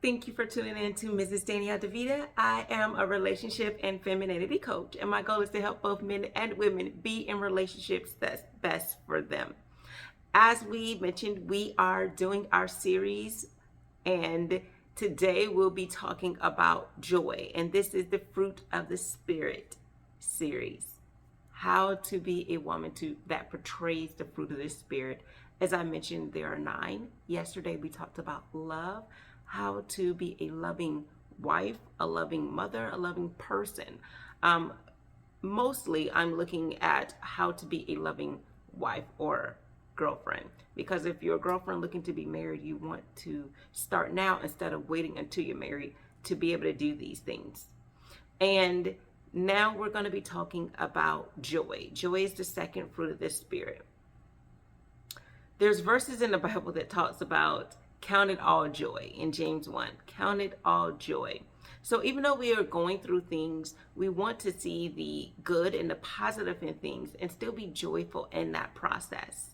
Thank you for tuning in to Mrs. Danielle DeVita. I am a relationship and femininity coach, and my goal is to help both men and women be in relationships that's best for them. As we mentioned, we are doing our series, and today we'll be talking about joy, and this is the Fruit of the Spirit series. How to be a woman that portrays the fruit of the Spirit. As I mentioned, there are 9. Yesterday we talked about love, how to be a loving wife, a loving mother, a loving person. Mostly I'm looking at how to be a loving wife or girlfriend, because if you're a girlfriend looking to be married, you want to start now instead of waiting until you're married to be able to do these things. And now we're going to be talking about joy. Joy is the second fruit of the Spirit. There's verses in the Bible that talks about count it all joy in James 1. Count it all joy. So even though we are going through things, we want to see the good and the positive in things and still be joyful in that process.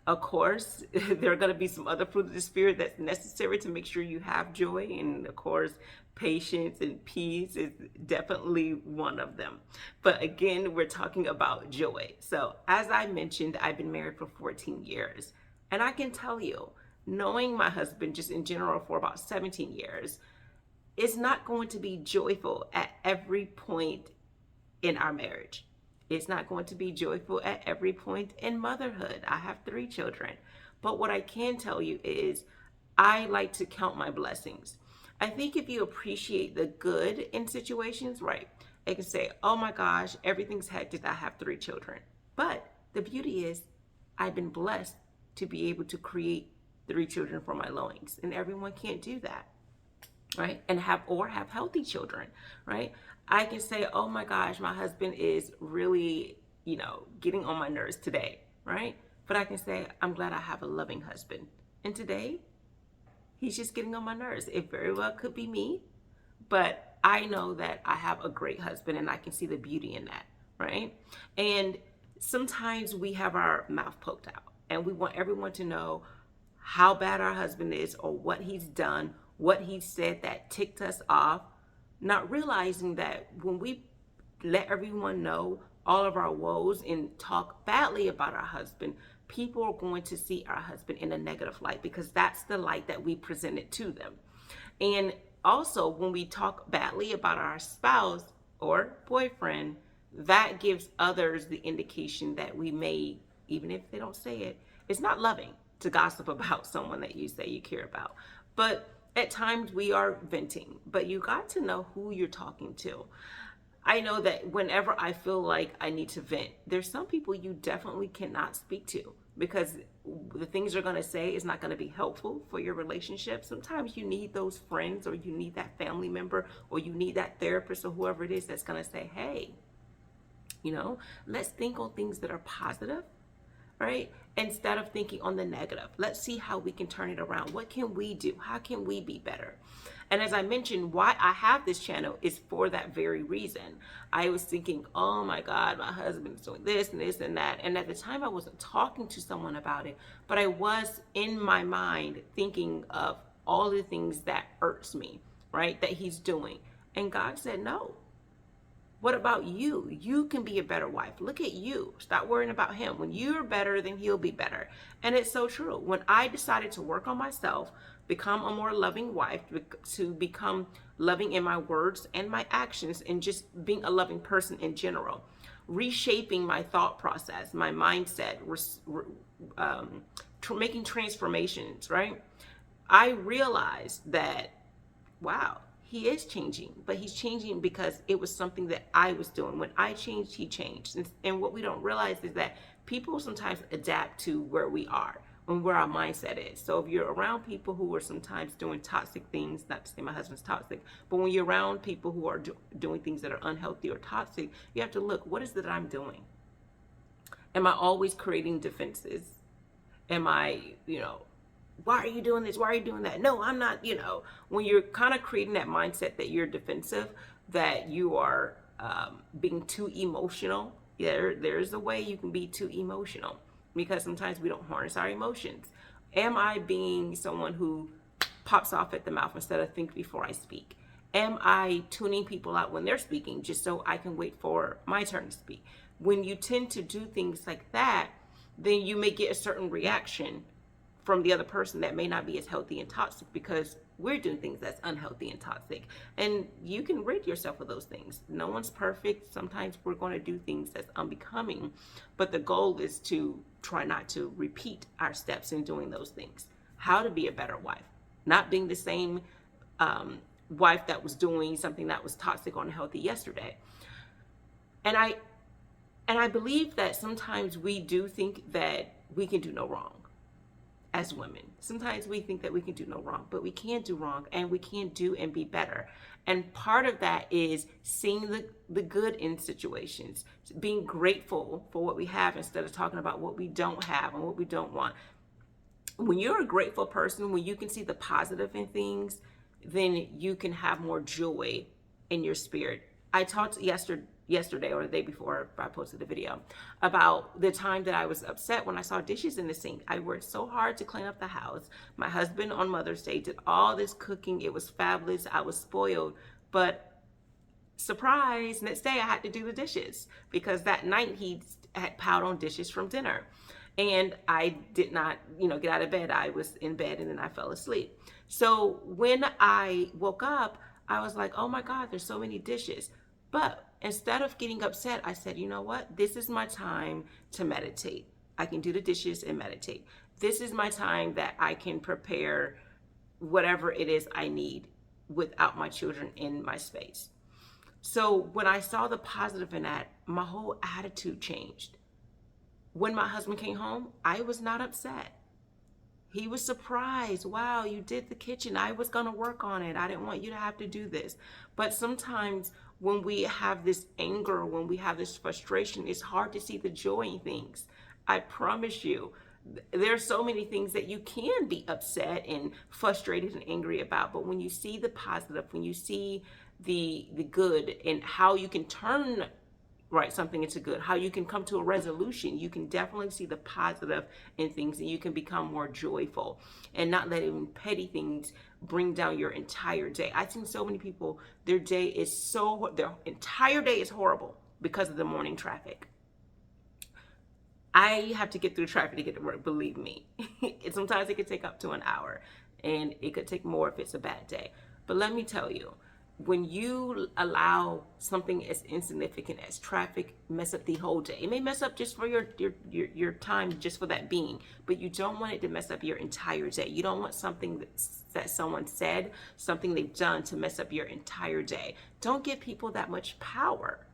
Of course, there are going to be some other fruit of the Spirit that's necessary to make sure you have joy. And of course, patience and peace is definitely one of them. But again, we're talking about joy. So as I mentioned, I've been married for 14 years. And I can tell you, knowing my husband just in general for about 17 years, it's not going to be joyful at every point in our marriage. It's not going to be joyful at every point in motherhood. I have 3 children. But what I can tell you is I like to count my blessings. I think if you appreciate the good in situations, right, they can say, oh my gosh, everything's hectic. I have 3 children. But the beauty is I've been blessed to be able to create 3 children from my loins. And everyone can't do that, right? And have healthy children, right? I can say, oh my gosh, my husband is really, getting on my nerves today, right? But I can say, I'm glad I have a loving husband. And today, he's just getting on my nerves. It very well could be me, but I know that I have a great husband and I can see the beauty in that, right? And sometimes we have our mouth poked out and we want everyone to know how bad our husband is or what he's done, what he said that ticked us off, not realizing that when we let everyone know all of our woes and talk badly about our husband, people are going to see our husband in a negative light because that's the light that we presented to them. And also, when we talk badly about our spouse or boyfriend, that gives others the indication that we may, even if they don't say it, it's not loving to gossip about someone that you say you care about. But at times we are venting, but you got to know who you're talking to. I know that whenever I feel like I need to vent, there's some people you definitely cannot speak to because the things you're going to say is not going to be helpful for your relationship. Sometimes you need those friends or you need that family member or you need that therapist or whoever it is that's going to say, hey, let's think on things that are positive, right? Instead of thinking on the negative. Let's see how we can turn it around. What can we do? How can we be better? And as I mentioned, why I have this channel is for that very reason. I was thinking, oh my God, my husband is doing this and this and that. And at the time I wasn't talking to someone about it, but I was in my mind thinking of all the things that hurts me, right? That he's doing. And God said, no. What about you? You can be a better wife. Look at you. Stop worrying about him. When you're better, then he'll be better. And it's so true. When I decided to work on myself, become a more loving wife, to become loving in my words and my actions, and just being a loving person in general, reshaping my thought process, my mindset, making transformations, right? I realized that, wow, he is changing, but he's changing because it was something that I was doing. When I changed, he changed. And what we don't realize is that people sometimes adapt to where we are and where our mindset is. So if you're around people who are sometimes doing toxic things, not to say my husband's toxic, but when you're around people who are doing things that are unhealthy or toxic, you have to look, what is it that I'm doing? Am I always creating defenses? Am I, why are you doing this? Why are you doing that? No, I'm not, when you're kind of creating that mindset that you're defensive, that you are being too emotional, there's a way you can be too emotional because sometimes we don't harness our emotions. Am I being someone who pops off at the mouth instead of think before I speak? Am I tuning people out when they're speaking just so I can wait for my turn to speak? When you tend to do things like that, then you may get a certain reaction from the other person that may not be as healthy and toxic, because we're doing things that's unhealthy and toxic. And you can rid yourself of those things. No one's perfect. Sometimes we're going to do things that's unbecoming, but the goal is to try not to repeat our steps in doing those things. How to be a better wife, not being the same wife that was doing something that was toxic or unhealthy yesterday. And I believe that sometimes we do think that we can do no wrong. As women, sometimes we think that we can do no wrong, but we can't do wrong, and we can do and be better. And part of that is seeing the good in situations, being grateful for what we have instead of talking about what we don't have and what we don't want. When you're a grateful person, when you can see the positive in things, then you can have more joy in your spirit. I talked yesterday or the day before I posted the video about the time that I was upset when I saw dishes in the sink. I worked so hard to clean up the house. My husband on Mother's Day did all this cooking. It was fabulous. I was spoiled, but surprise, next day I had to do the dishes because that night he had piled on dishes from dinner. And I did not, get out of bed. I was in bed and then I fell asleep. So when I woke up, I was like, oh my God, there's so many dishes. But instead of getting upset, I said, you know what? This is my time to meditate. I can do the dishes and meditate. This is my time that I can prepare whatever it is I need without my children in my space. So when I saw the positive in that, my whole attitude changed. When my husband came home, I was not upset. He was surprised. Wow, you did the kitchen. I was going to work on it. I didn't want you to have to do this. But sometimes when we have this anger, when we have this frustration, it's hard to see the joy in things. I promise you, there are so many things that you can be upset and frustrated and angry about. But when you see the positive, when you see the good and how you can turn something into good, how you can come to a resolution, you can definitely see the positive in things, and you can become more joyful and not letting petty things bring down your entire day. I've seen so many people, their entire day is horrible because of the morning traffic. I have to get through traffic to get to work, believe me. Sometimes it could take up to an hour, and it could take more if it's a bad day. But let me tell you, when you allow something as insignificant as traffic mess up the whole day, it may mess up just for your time, just for that being, but you don't want it to mess up your entire day. You don't want something that someone said, something they've done to mess up your entire day. Don't give people that much power.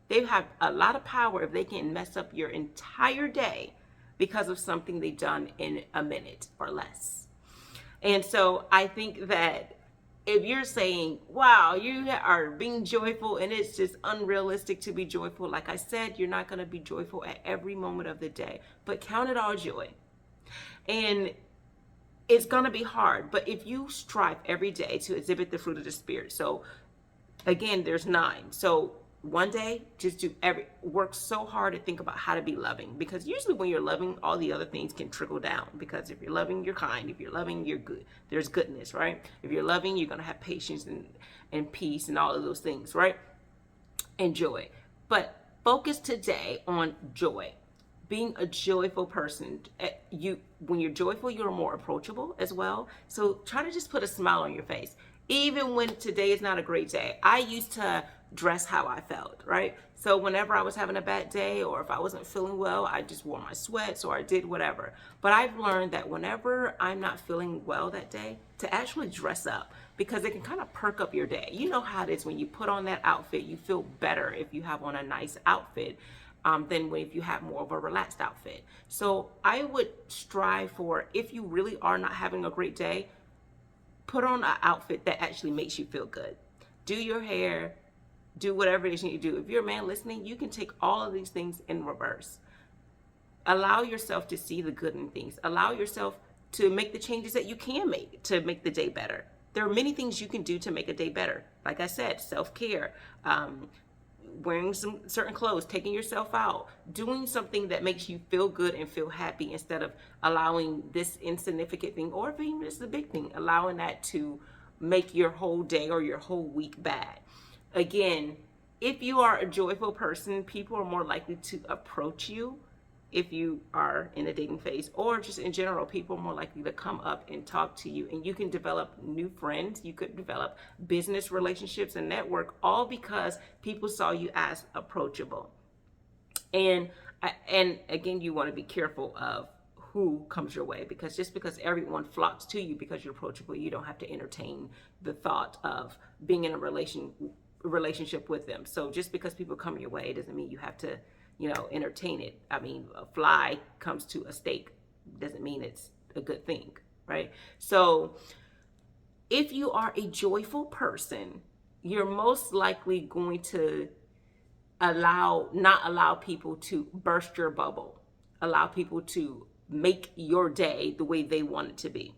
They have a lot of power if they can mess up your entire day because of something they've done in a minute or less. And so I think that if you're saying, wow, you are being joyful and it's just unrealistic to be joyful, like I said, you're not going to be joyful at every moment of the day, but count it all joy. And it's going to be hard, but if you strive every day to exhibit the fruit of the Spirit, so again, there's 9. So one day, just work so hard to think about how to be loving, because usually when you're loving, all the other things can trickle down, because if you're loving, you're kind. If you're loving, you're good. There's goodness, right? If you're loving, you're going to have patience and peace and all of those things, right? And joy. But focus today on joy. Being a joyful person. When you're joyful, you're more approachable as well. So try to just put a smile on your face. Even when today is not a great day. I used to dress how I felt, right? So whenever I was having a bad day, or if I wasn't feeling well, I just wore my sweats or I did whatever. But I've learned that whenever I'm not feeling well that day, to actually dress up, because it can kind of perk up your day. You know how it is when you put on that outfit, you feel better if you have on a nice outfit than if you have more of a relaxed outfit. So I would strive for, if you really are not having a great day, put on an outfit that actually makes you feel good. Do your hair, do whatever it is you need to do. If you're a man listening, you can take all of these things in reverse. Allow yourself to see the good in things. Allow yourself to make the changes that you can make to make the day better. There are many things you can do to make a day better. Like I said, self-care, wearing some certain clothes, taking yourself out, doing something that makes you feel good and feel happy instead of allowing this insignificant thing, or if even it's the big thing, allowing that to make your whole day or your whole week bad. Again, if you are a joyful person, people are more likely to approach you if you are in a dating phase, or just in general, people are more likely to come up and talk to you, and you can develop new friends. You could develop business relationships and network, all because people saw you as approachable. And again, you want to be careful of who comes your way, because just because everyone flocks to you because you're approachable, you don't have to entertain the thought of being in a relationship with them. So just because people come your way doesn't mean you have to, entertain it. I mean, a fly comes to a steak doesn't mean it's a good thing, right? So if you are a joyful person, you're most likely going to not allow people to burst your bubble, allow people to make your day the way they want it to be.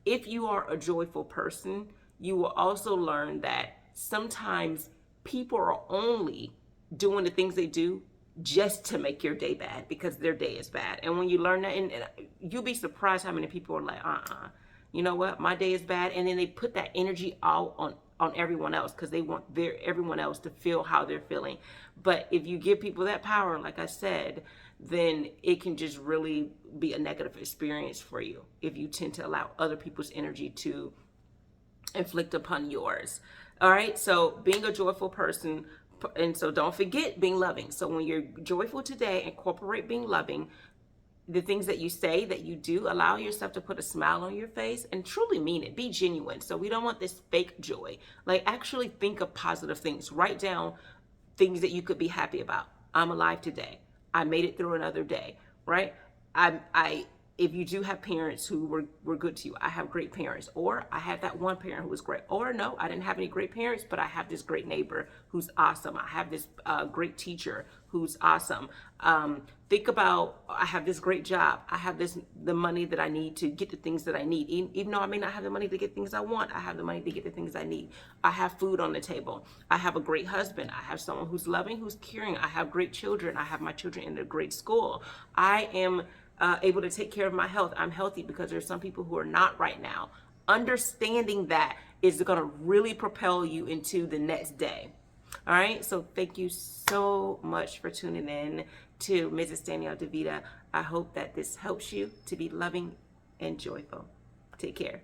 If you are a joyful person, you will also learn that sometimes people are only doing the things they do just to make your day bad because their day is bad. And when you learn that, and you'll be surprised how many people are like, you know what, my day is bad. And then they put that energy out on everyone else because they want everyone else to feel how they're feeling. But if you give people that power, like I said, then it can just really be a negative experience for you if you tend to allow other people's energy to inflict upon yours. All right, so being a joyful person, and so don't forget being loving. So when you're joyful today, incorporate being loving. The things that you say, that you do, allow yourself to put a smile on your face and truly mean it. Be genuine. So we don't want this fake joy. Like, actually think of positive things. Write down things that you could be happy about. I'm alive today. I made it through another day, right? If you do have parents who were good to you, I have great parents, or I had that one parent who was great, or no, I didn't have any great parents, but I have this great neighbor who's awesome. I have this great teacher who's awesome. Think about, I have this great job. I have the money that I need to get the things that I need. Even though I may not have the money to get things I want, I have the money to get the things I need. I have food on the table. I have a great husband. I have someone who's loving, who's caring. I have great children. I have my children in a great school. I am able to take care of my health. I'm healthy because there's some people who are not right now. Understanding that is going to really propel you into the next day. All right. So thank you so much for tuning in to Mrs. Danielle DeVita. I hope that this helps you to be loving and joyful. Take care.